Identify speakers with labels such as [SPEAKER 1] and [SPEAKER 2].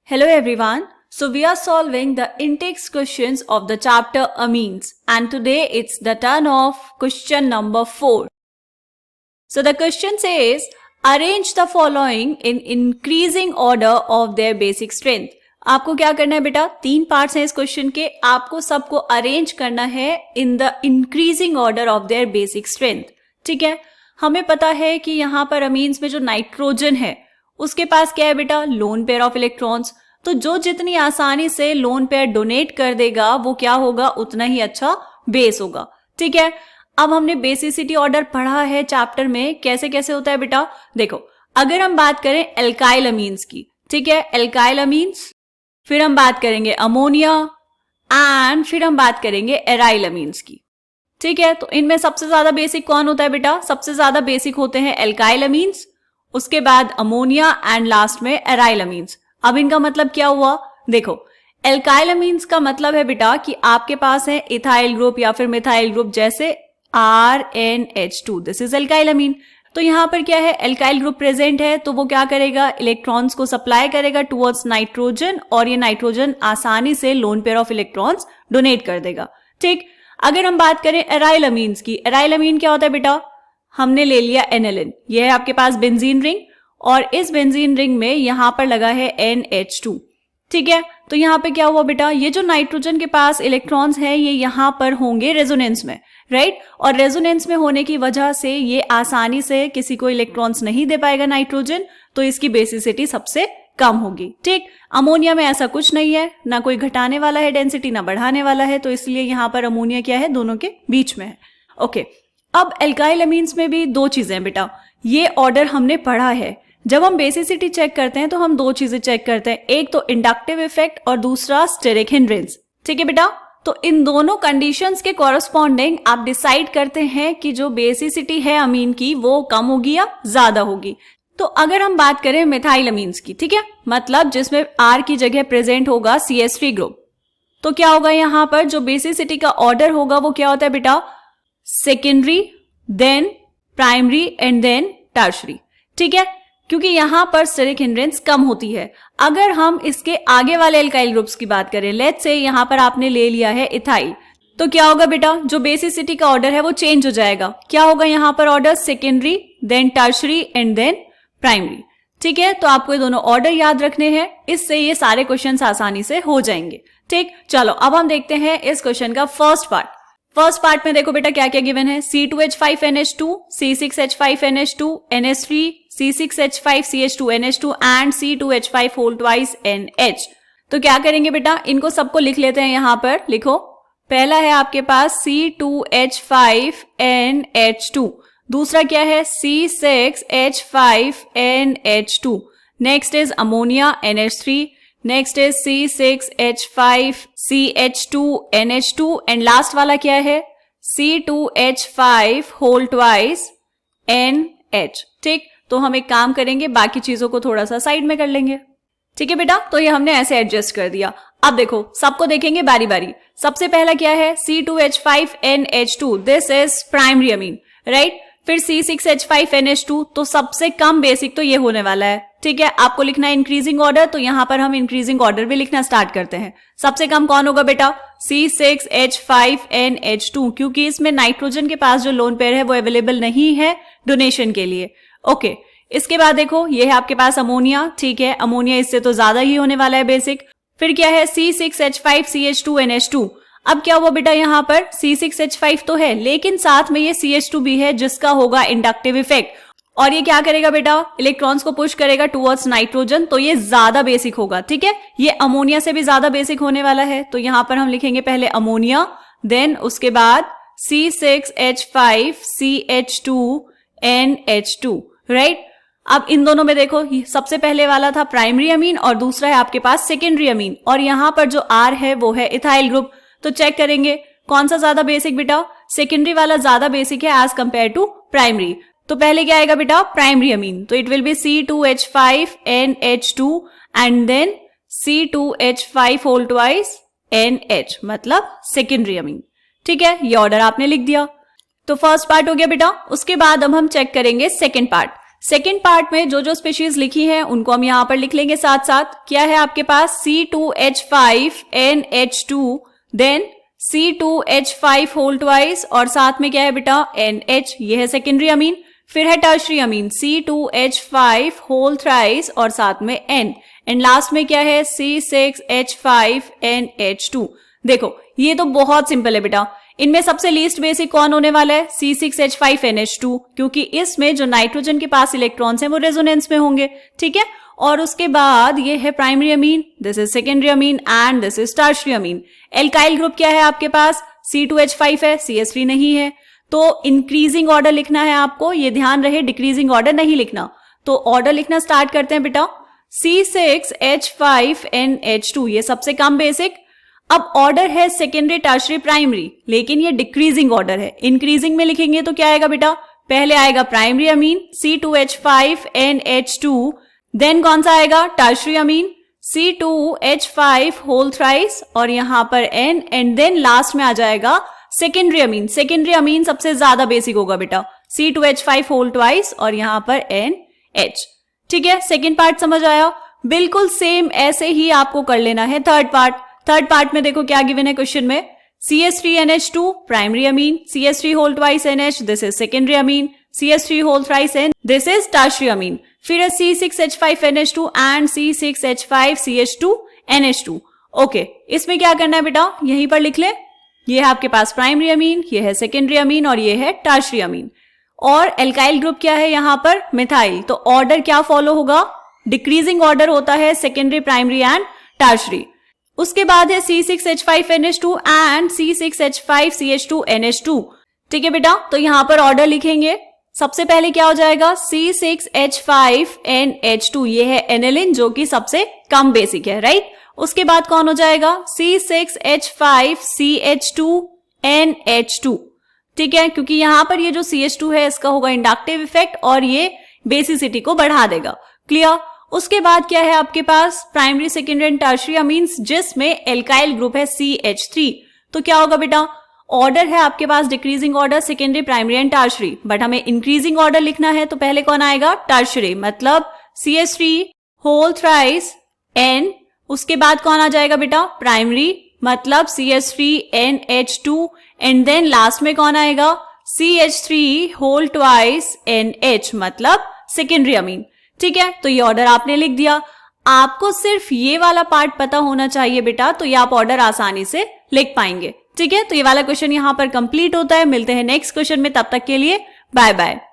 [SPEAKER 1] Hello everyone. So we are solving the intakes questions of the chapter amines and today it's the turn of question number 4. So the question says arrange the following in increasing order of their basic strength. आपको क्या करना है बेटा, 3 parts हैं इस question के, आपको सबको अरेंज करना है in the increasing order of their basic strength. ठीक है, हमें पता है कि यहाँ पर अमीन्स में जो नाइट्रोजन है उसके पास क्या है बेटा, लोन पेयर ऑफ इलेक्ट्रॉन्स. तो जो जितनी आसानी से लोन पेयर डोनेट कर देगा वो क्या होगा, उतना ही अच्छा बेस होगा. ठीक है, अब हमने बेसिसिटी ऑर्डर पढ़ा है चैप्टर में, कैसे कैसे होता है बेटा. देखो, अगर हम बात करें एल्काइल अमीन्स की, ठीक है, एल्काइल अमीन्स, फिर हम बात करेंगे अमोनिया एंड फिर हम बात करेंगे एराइल अमीन्स की. ठीक है, तो इनमें सबसे ज्यादा बेसिक कौन होता है बेटा, सबसे ज्यादा बेसिक होते हैं एल्काइल अमीन्स, उसके बाद अमोनिया एंड लास्ट में एराइल अमीन्स. अब इनका मतलब क्या हुआ, देखो एल्काइल अमीन्स का मतलब है बेटा कि आपके पास है इथाइल ग्रुप या फिर मिथाइल ग्रुप, जैसे RNH2, दिस इज एल्काइल अमीन. तो यहाँ पर क्या है, एल्काइल ग्रुप प्रेजेंट है तो वो क्या करेगा, इलेक्ट्रॉन्स को सप्लाई करेगा टुवर्ड्स नाइट्रोजन और ये नाइट्रोजन आसानी से lone pair of electrons donate कर देगा. ठीक, अगर हम बात करें एराइल अमीन्स की, एराइल अमीन क्या होता है बेटा, हमने ले लिया एनिलिन, ये है आपके पास बेंजीन रिंग और इस बेंजीन रिंग में यहां पर लगा है NH2. ठीक है, तो यहां पे क्या हुआ बेटा, ये जो नाइट्रोजन के पास इलेक्ट्रॉन्स हैं ये यहां पर होंगे रेजोनेंस में, राइट, और रेजोनेंस में होने की वजह से ये आसानी से किसी को इलेक्ट्रॉन्स नहीं दे पाएगा नाइट्रोजन, तो इसकी बेसिसिटी सबसे कम होगी. ठीक, अमोनिया में ऐसा कुछ नहीं है, ना कोई घटाने वाला है डेंसिटी ना बढ़ाने वाला है, तो इसलिए यहां पर अमोनिया क्या है, दोनों के बीच में है. ओके, अब एल्काइल अमीन्स में भी 2 चीजें बेटा, ये ऑर्डर हमने पढ़ा है. जब हम बेसिसिटी चेक करते हैं तो हम 2 चीजें चेक करते हैं, एक तो इंडक्टिव इफेक्ट और दूसरा स्टेरिक हिंड्रेंस. ठीक है बेटा, तो इन दोनों कंडीशंस के कॉरस्पॉन्डिंग आप डिसाइड करते हैं कि जो बेसिसिटी है अमीन की वो कम होगी या ज्यादा होगी. तो अगर हम बात करें मिथाइल अमीन्स की, ठीक है, मतलब जिसमें R की जगह प्रेजेंट होगा CH3 ग्रुप, तो क्या होगा, यहां पर जो बेसिसिटी का ऑर्डर होगा वो क्या होता है बेटा, secondary, then primary and then tertiary. ठीक है, क्योंकि यहां पर स्टेरिक हिंड्रेंस कम होती है. अगर हम इसके आगे वाले एल्काइल ग्रुप्स की बात करें, लेट्स से यहां पर आपने ले लिया है इथाइल, तो क्या होगा बेटा, जो बेसिसिटी का ऑर्डर है वो चेंज हो जाएगा. क्या होगा यहां पर order, secondary, then tertiary and then primary. ठीक है, तो आपको ये दोनों ऑर्डर याद रखने हैं, इससे ये सारे क्वेश्चंस आसानी से हो जाएंगे. ठीक, चलो अब हम देखते हैं इस क्वेश्चन का फर्स्ट पार्ट. फर्स्ट पार्ट में देखो बेटा क्या क्या गिवन है, C2H5NH2, C6H5NH2, NH3, C6H5CH2NH2 and C2H5 whole twice NH. तो क्या करेंगे बेटा, इनको सबको लिख लेते हैं. यहां पर लिखो, पहला है आपके पास C2H5NH2, दूसरा क्या है C6H5NH2, next is ammonia NH3, next is C6H5CH2NH2 and last वाला क्या है C2H5 होल ट्वाइस NH. ठीक, तो हम एक काम करेंगे, बाकी चीजों को थोड़ा सा साइड में कर लेंगे. ठीक है बेटा, तो ये हमने ऐसे एडजस्ट कर दिया. अब देखो सबको देखेंगे बारी बारी. सबसे पहला क्या है C2H5NH2, this is primary amine, right. फिर C6H5NH2, तो सबसे कम बेसिक तो ये होने वाला है. ठीक है, आपको लिखना है इंक्रीजिंग ऑर्डर, तो यहां पर हम इंक्रीजिंग ऑर्डर भी लिखना स्टार्ट करते हैं. सबसे कम कौन होगा बेटा, C6H5NH2, क्योंकि इसमें नाइट्रोजन के पास जो लोन पेयर है वो अवेलेबल नहीं है डोनेशन के लिए. ओके, इसके बाद देखो ये है आपके पास अमोनिया. ठीक है, अमोनिया इससे तो ज्यादा ही होने वाला है बेसिक. फिर क्या है C6H5CH2NH2. अब क्या हुआ बेटा, यहां पर C6H5 तो है लेकिन साथ में ये CH2 भी है जिसका होगा इंडक्टिव इफेक्ट, और ये क्या करेगा बेटा, इलेक्ट्रॉन्स को पुश करेगा टुवर्ड्स नाइट्रोजन, तो ये ज्यादा बेसिक होगा. ठीक है, ये अमोनिया से भी ज्यादा बेसिक होने वाला है, तो यहां पर हम लिखेंगे पहले अमोनिया, देन उसके बाद C6H5CH2NH2, राइट. अब इन दोनों में देखो, सबसे पहले वाला था प्राइमरी अमीन और दूसरा है आपके पास सेकेंडरी अमीन, और यहां पर जो R है वो है इथाइल ग्रुप. तो चेक करेंगे कौन सा ज्यादा बेसिक बेटा, सेकेंडरी वाला ज्यादा बेसिक है एज कंपेयर टू प्राइमरी. तो पहले क्या आएगा बेटा, प्राइमरी अमीन, तो it will be C2H5NH2 and then C2H5 whole twice NH, मतलब सेकेंडरी अमीन. ठीक है, ये ऑर्डर आपने लिख दिया. तो फर्स्ट पार्ट हो गया बेटा. उसके बाद अब हम चेक करेंगे सेकेंड पार्ट. सेकेंड पार्ट में जो जो स्पीशीज लिखी हैं उनको हम यहाँ पर लिख लेंगे साथ साथ। क्या है आपके पास C2H5NH2, then C2H5 whole twice और साथ में क्या है बेटा NH, ये है सेकेंडरी अमीन। फिर है टर्शरी अमीन C2H5 होल थ्राइस और साथ में N, एंड लास्ट में क्या है C6H5NH2। देखो ये तो बहुत सिंपल है बेटा। इनमें सबसे लीस्ट बेसिक कौन होने वाला है? C6H5NH2, क्योंकि इसमें जो नाइट्रोजन के पास इलेक्ट्रॉन्स हैं वो रेजोनेंस में होंगे, ठीक है। और उसके बाद ये है primary amine, this is secondary Amin and this is tertiary Amin. Alkyl group क्या है आपके पास? C2H5 है, CH3 नहीं है। तो इंक्रीजिंग ऑर्डर लिखना है आपको, ये ध्यान रहे डिक्रीजिंग ऑर्डर नहीं लिखना। तो ऑर्डर लिखना स्टार्ट करते हैं बेटा। C6H5NH2 ये सबसे कम बेसिक। अब ऑर्डर है सेकेंडरी टर्शरी प्राइमरी, लेकिन ये डिक्रीजिंग ऑर्डर है। इंक्रीजिंग में लिखेंगे तो क्या आएगा बेटा? पहले आएगा प्राइमरी अमीन C2H5NH2, देन कौन सा आएगा? टर्शरी अमीन C2H5 होल थ्राइस और यहां पर N, एंड देन लास्ट में आ जाएगा सेकेंडरी अमीन। सेकेंडरी अमीन सबसे ज्यादा बेसिक होगा बेटा, C2H5 होल ट्वाइस और यहां पर NH। ठीक है, सेकेंड पार्ट समझ आया? बिल्कुल सेम ऐसे ही आपको कर लेना है थर्ड पार्ट। थर्ड पार्ट में देखो क्या गिवन है क्वेश्चन में, CH3NH2 primary amine, CH3 whole twice NH, this is secondary amine, CH3 whole thrice N, this is tertiary amine. फिर है C6H5NH2 एंड C6H5CH2NH2। ओके, इसमें क्या करना है बेटा? यहीं पर लिख ले, ये है आपके पास प्राइमरी अमीन, ये है सेकेंडरी अमीन और ये है टर्शरी अमीन। और एल्काइल ग्रुप क्या है यहाँ पर? मिथाइल। तो ऑर्डर क्या फॉलो होगा? डिक्रीजिंग ऑर्डर होता है सेकेंडरी, प्राइमरी एंड टर्शरी। उसके बाद है C6H5NH2 एंड C6H5CH2NH2। ठीक है बेटा, तो यहां पर ऑर्डर लिखेंगे। सबसे पहले क्या हो जाएगा? C6H5NH2, ये है एनिलिन जो कि सबसे कम बेसिक है, राइट। उसके बाद कौन हो जाएगा? C6H5CH2NH2। ठीक है, क्योंकि यहां पर ये जो CH2 है इसका होगा इंडक्टिव इफेक्ट और ये बेसिसिटी को बढ़ा देगा। क्लियर? उसके बाद क्या है आपके पास? Primary, secondary and tertiary amines जिसमें एल्काइल ग्रुप है CH3। तो क्या होगा बेटा? ऑर्डर है आपके पास decreasing order secondary, primary and tertiary, but हमें इंक्रीजिंग ऑर्डर लिखना है तो पहले कौन आएगा? टर्शरी, मतलब CH3 होल थ्राइस N। उसके बाद कौन आ जाएगा बेटा? प्राइमरी, मतलब CH3NH2, एंड देन लास्ट में कौन आएगा? CH3 होल ट्वाइस NH, मतलब सेकेंडरी अमीन। ठीक है, तो ये ऑर्डर आपने लिख दिया। आपको सिर्फ ये वाला पार्ट पता होना चाहिए बेटा, तो ये आप ऑर्डर आसानी से लिख पाएंगे। ठीक है, तो ये वाला क्वेश्चन यहाँ पर कंप्लीट होता है। मिलते हैं नेक्स्ट क्वेश्चन में, तब तक के लिए बाय बाय।